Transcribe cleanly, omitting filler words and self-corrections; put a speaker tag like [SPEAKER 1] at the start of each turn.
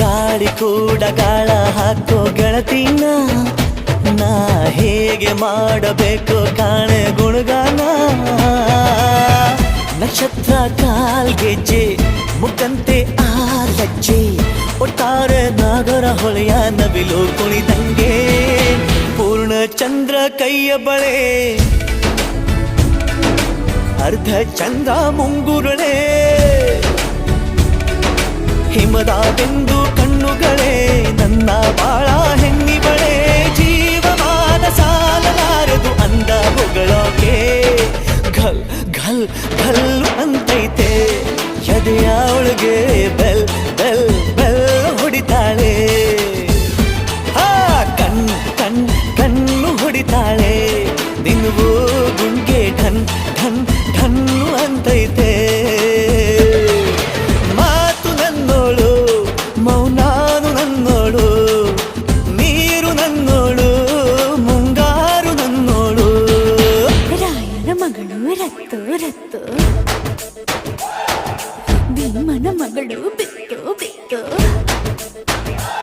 [SPEAKER 1] ಗಾಳಿ ಕೂಡ ಗಾಳ ಹಾಕೋ ಗೆಳತಿನ ನಾ ಹೇಗೆ ಮಾಡಬೇಕು ಕಾಣೆ ಗುಣಗಾನ ನಕ್ಷತ್ರ ಕಾಲ್ಗೆಜ್ಜೆ ಮುಖಂತೆ ಆಲಜ್ಜೆ ಒಟ್ಟಾರೆ ನಾಗರ ಹೊಳೆಯ ನವಿಲು ಕುಣಿದಂಗೆ ಪೂರ್ಣ ಚಂದ್ರ ಕೈಯ ಬಳೆ ಅರ್ಧ ಚಂದ್ರ ಮುಂಗುರುಳೆ ಹಿಮದ ಬೆಂದು ಕಣ್ಣುಗಳೇ ನನ್ನ ಬಾಳ ಹೆಣ್ಣಿಬಳೆ ಜೀವಮಾನ ಸಾಲಲಾರದು ಅಂದ ಹೊಗಳೋಕೆ ಘಲ್ ಘಲ್ ಘಲ್ ಅಂತೈತೆ ಎದೆಯ ಒಳಗೆ ಬೆಲ್ ಬೆಲ್ ಬೆಲ್ ಹೊಡಿತಾಳೆ ಕಣ್ ಕಣ್ ಕಣ್ಣು ಹೊಡಿತಾಳೆ ದಿನವೂ ಗುಂಗೆ ಢನ್ ಢನ್ ಢನ್ನು ಅಂತೈತೆ ಮಾತು ನನ್ನೋಳು ಮೌನಾನು ನನ್ನೋಳು ನೀರು ನನ್ನೋಳು ಮುಂಗಾರು ನನ್ನೋಳು
[SPEAKER 2] ರಾಯನ ಮಗಳು ರತ್ತು ರತ್ತು ಭೀಮನ ಮಗಳು ಬಿತ್ತು ಬಿತ್ತು